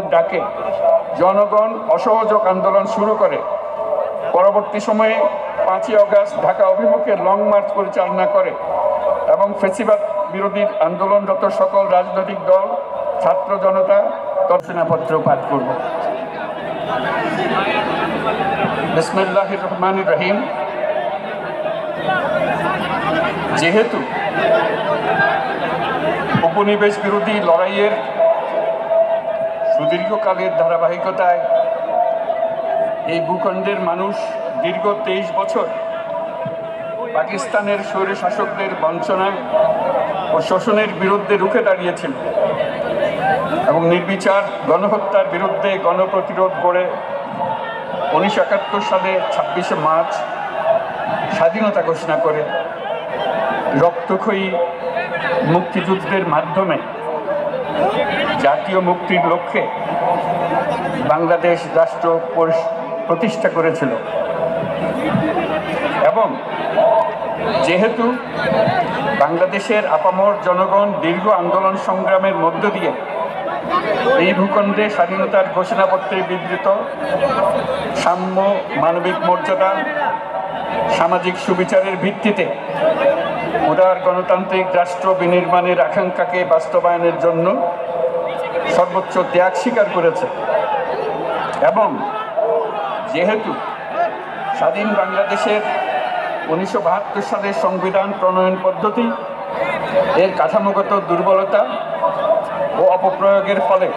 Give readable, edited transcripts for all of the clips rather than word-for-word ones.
ডাকে জনগণ অসহযোগ আন্দোলন শুরু করে। পরবর্তী সময়ে 5ই আগস্ট ঢাকা অভিমুখে লং মার্চ পরিচালনা করে এবং ফ্যাসিবাদ বিরোধী আন্দোলনরত সকল রাজনৈতিক দল, ছাত্র জনতা ঘোষণাপত্র পাঠ করব। বিসমিল্লাহির রহমানির রহিম। যেহেতু উপনিবেশ বিরোধী লড়াইয়ের সুদীর্ঘকালের ধারাবাহিকতায় এই ভূখণ্ডের মানুষ দীর্ঘ 23 বছর পাকিস্তানের স্বৈর শাসকদের বঞ্চনা ও শোষণের বিরুদ্ধে রুখে দাঁড়িয়েছিল এবং নির্বিচার গণহত্যার বিরুদ্ধে গণপ্রতিরোধ গড়ে 1971 সালে 26শে মার্চ স্বাধীনতা ঘোষণা করে রক্তক্ষয়ী মুক্তিযুদ্ধের মাধ্যমে জাতীয় মুক্তির লক্ষ্যে বাংলাদেশ রাষ্ট্র প্রতিষ্ঠা করেছিল। এবং যেহেতু বাংলাদেশের আপামর জনগণ দীর্ঘ আন্দোলন সংগ্রামের মধ্য দিয়ে এই ভূখণ্ডে স্বাধীনতার ঘোষণাপত্রে বিবৃত সাম্য, মানবিক মর্যাদা, সামাজিক সুবিচারের ভিত্তিতে উদার গণতান্ত্রিক রাষ্ট্র বিনির্মাণের আকাঙ্ক্ষাকে বাস্তবায়নের জন্য সর্বোচ্চ ত্যাগ স্বীকার করেছে। এবং যেহেতু স্বাধীন বাংলাদেশের 1972 সালের সংবিধান প্রণয়ন পদ্ধতি এর কাঠামোগত দুর্বলতা ও অপপ্রয়োগের ফলে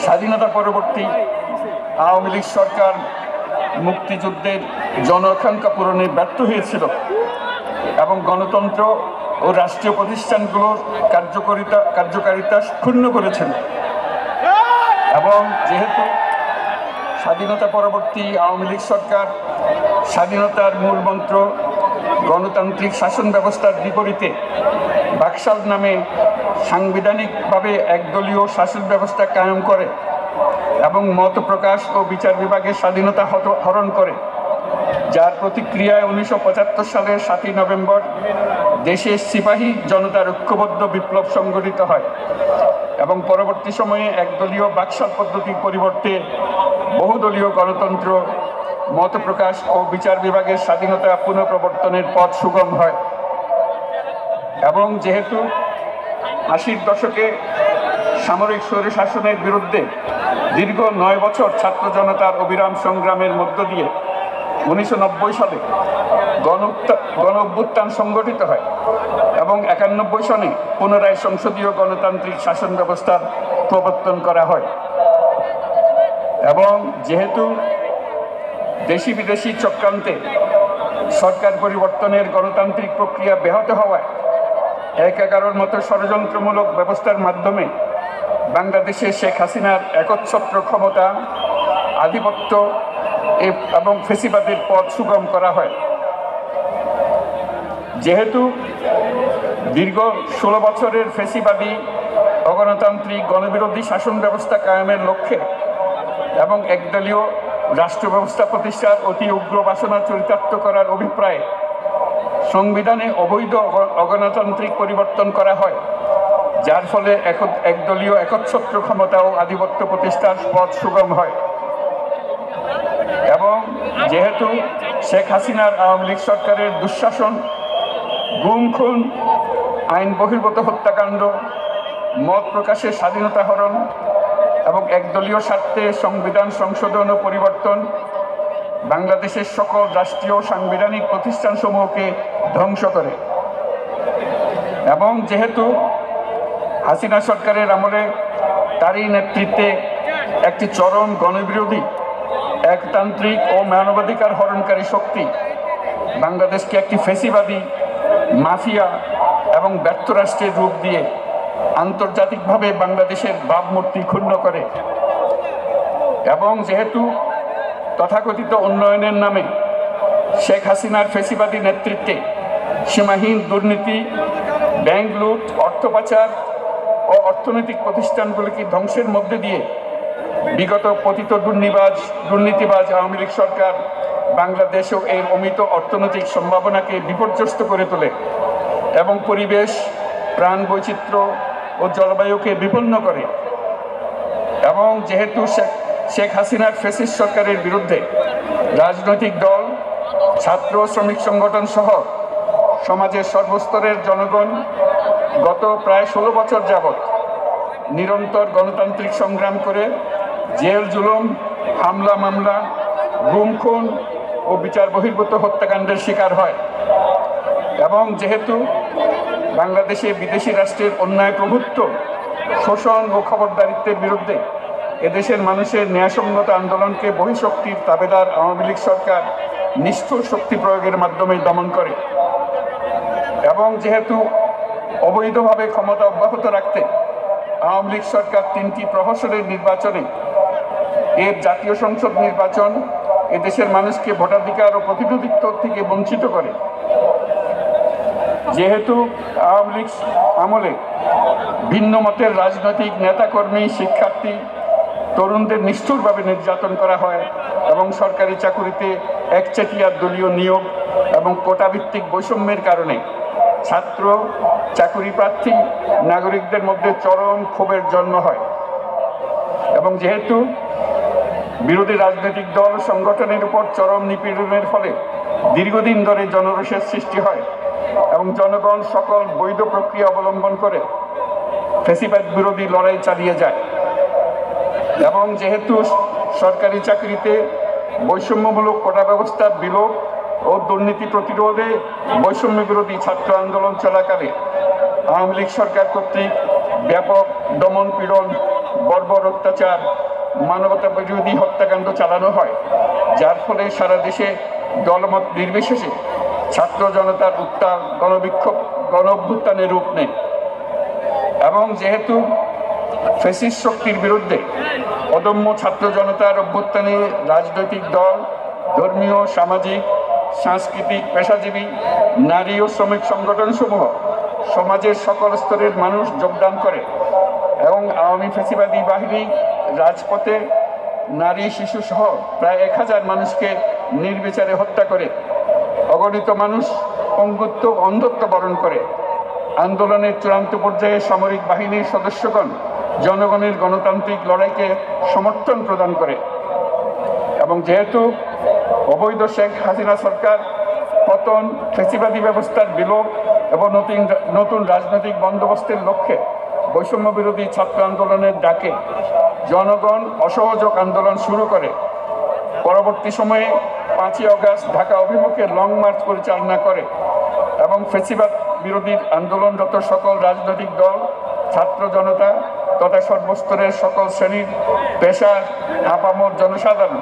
স্বাধীনতা পরবর্তী আওয়ামী লীগ সরকার মুক্তিযুদ্ধের জন আকাঙ্ক্ষা পূরণে ব্যর্থ হয়েছিল এবং গণতন্ত্র ও রাষ্ট্রীয় প্রতিষ্ঠানগুলোর কার্যকারিতা ক্ষুণ্ণ করেছিল। এবং যেহেতু স্বাধীনতা পরবর্তী আওয়ামী লীগ সরকার স্বাধীনতার মূল মন্ত্র গণতান্ত্রিক শাসন ব্যবস্থার বিপরীতে বাকশাল নামে সাংবিধানিকভাবে একদলীয় শাসন ব্যবস্থা কায়েম করে এবং মত প্রকাশ ও বিচার বিভাগের স্বাধীনতা হরণ করে, যার প্রতিক্রিয়ায় 1975 সালের 7ই নভেম্বর দেশের সিপাহী জনতার ঐক্যবদ্ধ বিপ্লব সংগঠিত হয় এবং পরবর্তী সময়ে একদলীয় বাকশাল পদ্ধতির পরিবর্তে বহুদলীয় গণতন্ত্র, মত প্রকাশ ও বিচার বিভাগের স্বাধীনতা পুনঃপ্রবর্তনের পথ সুগম হয়। এবং যেহেতু 80-র দশকে সামরিক স্বৈরশাসনের বিরুদ্ধে দীর্ঘ 9 বছর ছাত্র জনতার অবিরাম সংগ্রামের মধ্য দিয়ে 1990 সালে গণ অভ্যুত্থান সংগঠিত হয় এবং 91 সনে পুনরায় সংসদীয় গণতান্ত্রিক শাসন ব্যবস্থার প্রবর্তন করা হয়। এবং যেহেতু দেশি বিদেশি চক্রান্তে সরকার পরিবর্তনের গণতান্ত্রিক প্রক্রিয়া ব্যাহত হওয়ায় 1/11 মতো ষড়যন্ত্রমূলক ব্যবস্থার মাধ্যমে বাংলাদেশে শেখ হাসিনার একচ্ছত্র ক্ষমতা, আধিপত্য এবং ফ্যাসিবাদের পথ সুগম করা হয়। যেহেতু দীর্ঘ 16 বছরের ফ্যাসিবাদী অগণতান্ত্রিক গণবিরোধী শাসন ব্যবস্থা কায়েমের লক্ষ্যে এবং একদলীয় রাষ্ট্র ব্যবস্থা প্রতিষ্ঠার অতি উগ্র বাসনা চরিতার্থ করার অভিপ্রায়ে সংবিধানে অবৈধ অগণতান্ত্রিক পরিবর্তন করা হয়, যার ফলে একদলীয় একচ্ছত্র ক্ষমতা ও আধিপত্য প্রতিষ্ঠার পথ সুগম হয়। এবং যেহেতু শেখ হাসিনার আওয়ামী লীগ সরকারের দুঃশাসন, গুম খুন, আইন বহির্ভূত হত্যাকাণ্ড, মত প্রকাশের স্বাধীনতা হরণ এবং একদলীয় স্বার্থে সংবিধান সংশোধন ও পরিবর্তন বাংলাদেশের সকল রাষ্ট্রীয় সাংবিধানিক প্রতিষ্ঠানসমূহকে ধ্বংস করে। এবং যেহেতু হাসিনা সরকারের আমলে তারই নেতৃত্বে একটি চরম গণবিরোধী, একতান্ত্রিক ও মানবাধিকার হরণকারী শক্তি বাংলাদেশকে একটি ফ্যাসিবাদী, মাফিয়া এবং ব্যর্থ রাষ্ট্রের রূপ দিয়ে আন্তর্জাতিকভাবে বাংলাদেশের ভাবমূর্তি ক্ষুণ্ণ করে। এবং যেহেতু তথাকথিত উন্নয়নের নামে শেখ হাসিনার ফ্যাসিবাদী নেতৃত্বে সীমাহীন দুর্নীতি, ব্যাংক লুট, অর্থ পাচার ও অর্থনৈতিক প্রতিষ্ঠানগুলিকে ধ্বংসের মধ্যে দিয়ে বিগত পতিত দুর্নীতিবাজ আওয়ামী লীগ সরকার বাংলাদেশেও এর অমিত অর্থনৈতিক সম্ভাবনাকে বিপর্যস্ত করে তোলে এবং পরিবেশ, প্রাণ বৈচিত্র্য ও জলবায়ুকে বিপন্ন করে। এবং যেহেতু শেখ হাসিনার ফ্যাসিস্ট সরকারের বিরুদ্ধে রাজনৈতিক দল, ছাত্র শ্রমিক সংগঠন সহ সমাজের সর্বস্তরের জনগণ গত প্রায় 16 বছর যাবৎ নিরন্তর গণতান্ত্রিক সংগ্রাম করে জেল জুলুম, হামলা মামলা, গুম খুন ও বিচার বহির্ভূত হত্যাকাণ্ডের শিকার হয়। এবং যেহেতু বাংলাদেশে বিদেশি রাষ্ট্রের অন্যায় প্রভুত্ব, শোষণ ও খবরদারিত্বের বিরুদ্ধে এদেশের মানুষের ন্যায়সঙ্গত আন্দোলনকে বহিঃশক্তির তাবেদার আওয়ামী লীগ সরকার নিষ্ঠুর শক্তি প্রয়োগের মাধ্যমে দমন করে। এবং যেহেতু অবৈধভাবে ক্ষমতা অব্যাহত রাখতে আওয়ামী লীগ সরকার 3টি প্রহসনের নির্বাচনে এর জাতীয় সংসদ নির্বাচন এদেশের মানুষকে ভোটাধিকার ও প্রতিনিধিত্ব থেকে বঞ্চিত করে। যেহেতু আওয়ামী লীগ আমলে ভিন্ন মতের রাজনৈতিক নেতাকর্মী, শিক্ষার্থী, তরুণদের নিষ্ঠুরভাবে নির্যাতন করা হয় এবং সরকারি চাকুরিতে একচেটিয়া দলীয় নিয়োগ এবং কোটাভিত্তিক বৈষম্যের কারণে ছাত্র, চাকুরি প্রার্থী, নাগরিকদের মধ্যে চরম ক্ষোভের জন্ম হয়। এবং যেহেতু বিরোধী রাজনৈতিক দল সংগঠনের উপর চরম নিপীড়নের ফলে দীর্ঘদিন ধরে জনরোষের সৃষ্টি হয় এবং জনগণ সকল বৈধ প্রক্রিয়া অবলম্বন করে ফ্যাসিবাদ বিরোধী লড়াই চালিয়ে যায়। এবং যেহেতু সরকারি চাকরিতে বৈষম্যমূলক কোটা ব্যবস্থার বিলোপ ও দুর্নীতি প্রতিরোধে বৈষম্য বিরোধী ছাত্র আন্দোলন চলাকালে আওয়ামী লীগ সরকার কর্তৃক ব্যাপক দমন পীড়ন, বর্বর অত্যাচার, মানবতা বিরোধী হত্যাকাণ্ড চালানো হয়, যার ফলে সারা দেশে দলমত নির্বিশেষে ছাত্র জনতার উত্তাল গণবিক্ষোভ গণ-অভ্যুত্থানের রূপ নেয়। এবং যেহেতু ফ্যাসিস্ট শক্তির বিরুদ্ধে অদম্য ছাত্র জনতার অভ্যুত্থানে রাজনৈতিক দল, ধর্মীয়, সামাজিক, সাংস্কৃতিক, পেশাজীবী, নারী ও শ্রমিক সংগঠনসমূহ সমাজের সকল স্তরের মানুষ যোগদান করে এবং আওয়ামী ফ্যাসিবাদী বাহিনী রাজপথে নারী, শিশু সহ প্রায় 1000 মানুষকে নির্বিচারে হত্যা করে, অগণিত মানুষ পঙ্গুত্ব, অন্ধত্ব বরণ করে। আন্দোলনের চূড়ান্ত পর্যায়ে সামরিক বাহিনীর সদস্যগণ জনগণের গণতান্ত্রিক লড়াইকে সমর্থন প্রদান করে। এবং যেহেতু অবৈধ শেখ হাসিনা সরকার পতন, ফ্যাসিবাদী ব্যবস্থার বিলোপ এবং নতুন রাজনৈতিক বন্দোবস্তের লক্ষ্যে বৈষম্য বিরোধী ছাত্র আন্দোলনের ডাকে জনগণ অসহযোগ আন্দোলন শুরু করে, পরবর্তী সময়ে 5ই আগস্ট ঢাকা অভিমুখে লং মার্চ পরিচালনা করে এবং ফ্যাসিবাদ বিরোধী আন্দোলনরত সকল রাজনৈতিক দল, ছাত্র জনতা তথা সর্বস্তরের সকল শ্রেণীর পেশার আপামর জনসাধারণ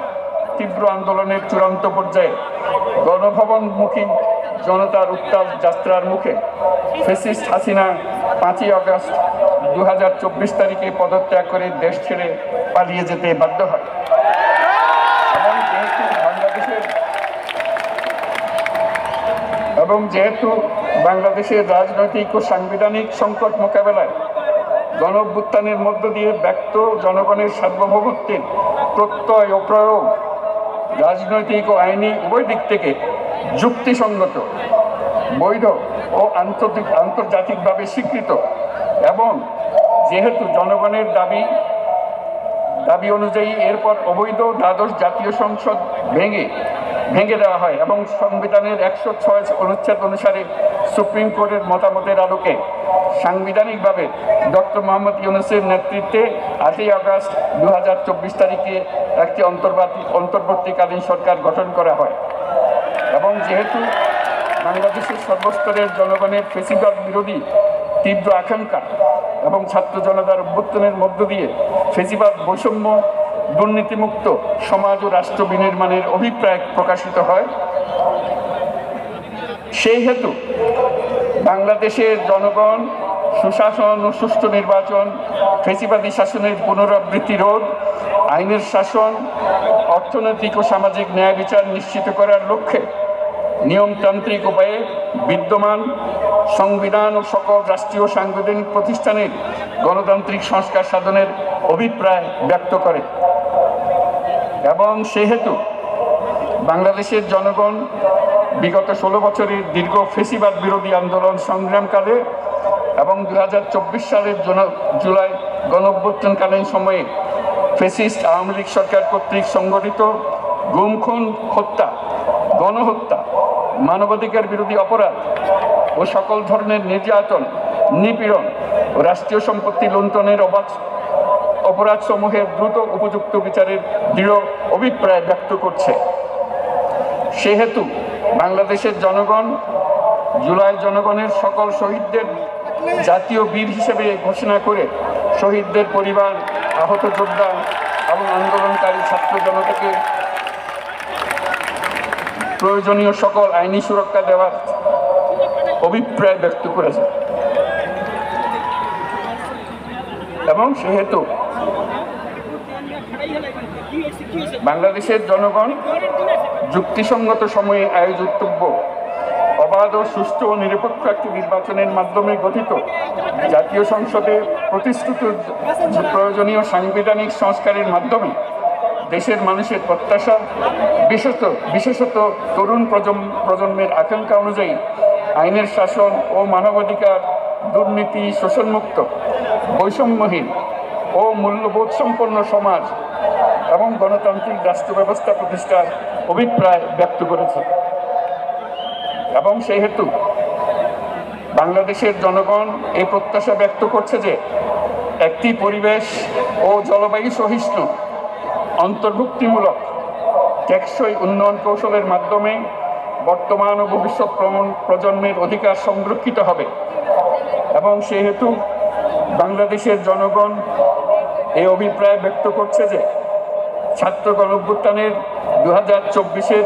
তীব্র আন্দোলনের চূড়ান্ত পর্যায়ে গণভবনমুখী জনতার উত্তাল যাত্রার মুখে ফ্যাসিস্ট হাসিনা 5ই আগস্ট 2024 তারিখে পদত্যাগ করে দেশ ছেড়ে পালিয়ে যেতে বাধ্য হয়। এবং যেহেতু বাংলাদেশের রাজনৈতিক ও সাংবিধানিক সংকট মোকাবেলায় গণ-অভ্যুত্থানের মধ্য দিয়ে ব্যক্ত জনগণের সার্বভৌমত্বের প্রত্যয় ও প্রয়োগ রাজনৈতিক ও আইনি উভয় দিক থেকে যুক্তিসঙ্গত, বৈধ ও আন্তর্জাতিকভাবে স্বীকৃত এবং যেহেতু জনগণের দাবি অনুযায়ী এরপর অবৈধ দ্বাদশ জাতীয় সংসদ ভেঙে দেওয়া হয় এবং সংবিধানের 106 অনুচ্ছেদ অনুসারে সুপ্রিম কোর্টের মতামতের আলোকে সাংবিধানিকভাবে ডক্টর মোহাম্মদ ইউনূসের নেতৃত্বে 8ই আগস্ট 2024 তারিখে একটি অন্তর্বর্তীকালীন সরকার গঠন করা হয়। এবং যেহেতু বাংলাদেশের সর্বস্তরের জনগণের ফ্যাসিবাদ বিরোধী তীব্র আকাঙ্ক্ষা এবং ছাত্র জনতার অভ্যুত্থানের মধ্য দিয়ে ফ্যাসিবাদ, বৈষম্য, দুর্নীতিমুক্ত সমাজ ও রাষ্ট্র বিনির্মাণের অভিপ্রায় প্রকাশিত হয়, সেই হেতু বাংলাদেশের জনগণ সুশাসন ও সুষ্ঠু নির্বাচন, ফ্যাসিবাদী শাসনের পুনরাবৃত্তি রোধ, আইনের শাসন, অর্থনৈতিক ও সামাজিক ন্যায় বিচার নিশ্চিত করার লক্ষ্যে নিয়মতান্ত্রিক উপায়ে বিদ্যমান সংবিধান ও সকল রাষ্ট্রীয় সাংবিধানিক প্রতিষ্ঠানের গণতান্ত্রিক সংস্কার সাধনের অভিপ্রায় ব্যক্ত করে। এবং সেহেতু বাংলাদেশের জনগণ বিগত 16 বছরের দীর্ঘ ফ্যাসিবাদ বিরোধী আন্দোলন সংগ্রামকালে এবং 2024 সালের জুলাই গণঅভ্যুত্থানকালীন সময়ে ফ্যাসিস্ট আওয়ামী লীগ সরকার কর্তৃক সংগঠিত গুম খুন, হত্যা, গণহত্যা, মানবাধিকার বিরোধী অপরাধ ও সকল ধরনের নির্যাতন, নিপীড়ন ও রাষ্ট্রীয় সম্পত্তি লুণ্ঠনের অপরাধসমূহের দ্রুত উপযুক্ত বিচারের দৃঢ় অভিপ্রায় ব্যক্ত করছে। সেহেতু বাংলাদেশের জনগণ জুলাই জনগণের সকল শহীদদের জাতীয় বীর হিসেবে ঘোষণা করে শহীদদের পরিবার, আহত যোদ্ধা এবং আন্দোলনকারী ছাত্র জনতাকে প্রয়োজনীয় সকল আইনি সুরক্ষা দেওয়ার অভিপ্রায় ব্যক্ত করেছে। এবং সেহেতু বাংলাদেশের জনগণ যুক্তিসঙ্গত সময়ে আয়োজিতব্য অবাধ ও সুষ্ঠু ও নিরপেক্ষ একটি নির্বাচনের মাধ্যমে গঠিত জাতীয় সংসদে প্রতিষ্ঠিত প্রয়োজনীয় সাংবিধানিক সংস্কারের মাধ্যমে দেশের মানুষের প্রত্যাশা, বিশেষত তরুণ প্রজন্মের আকাঙ্ক্ষা অনুযায়ী আইনের শাসন ও মানবাধিকার, দুর্নীতি, শোষণমুক্ত, বৈষম্যহীন ও মূল্যবোধ সম্পন্ন সমাজ এবং গণতান্ত্রিক রাষ্ট্র ব্যবস্থা প্রতিষ্ঠার অভিপ্রায় ব্যক্ত করেছে। এবং সেহেতু বাংলাদেশের জনগণ এই প্রত্যাশা ব্যক্ত করছে যে একটি পরিবেশ ও জলবায়ু সহিষ্ণু, অন্তর্ভুক্তিমূলক, টেকসই উন্নয়ন কৌশলের মাধ্যমে বর্তমান ও ভবিষ্যৎ প্রজন্মের অধিকার সংরক্ষিত হবে। এবং সেহেতু বাংলাদেশের জনগণ এই অভিপ্রায় ব্যক্ত করছে যে ছাত্র গণঅভ্যুত্থানের 2024-এর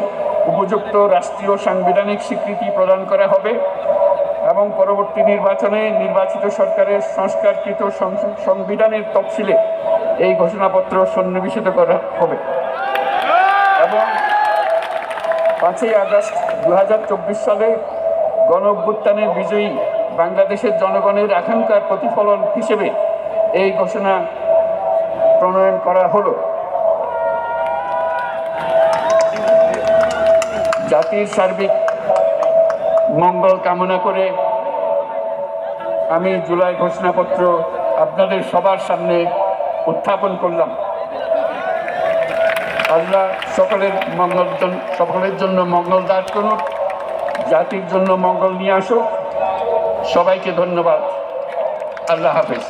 উপযুক্ত রাষ্ট্রীয় সাংবিধানিক স্বীকৃতি প্রদান করা হবে এবং পরবর্তী নির্বাচনে নির্বাচিত সরকারের সংস্কারকৃত সংবিধানের তফসিলে এই ঘোষণাপত্র সন্নিবেশিত করা হবে। এবং 5ই আগস্ট 2024 সালে গণঅভ্যুত্থানের বিজয়ী বাংলাদেশের জনগণের আকাঙ্ক্ষার প্রতিফলন হিসেবে এই ঘোষণা প্রণয়ন করা হলো। জাতির সার্বিক মঙ্গল কামনা করে আমি জুলাই ঘোষণাপত্র আপনাদের সবার সামনে উত্থাপন করলাম। আল্লাহ সকলের জন্য মঙ্গল দান করুন, জাতির জন্য মঙ্গল নিয়ে আসুক। সবাইকে ধন্যবাদ। আল্লাহ হাফেজ।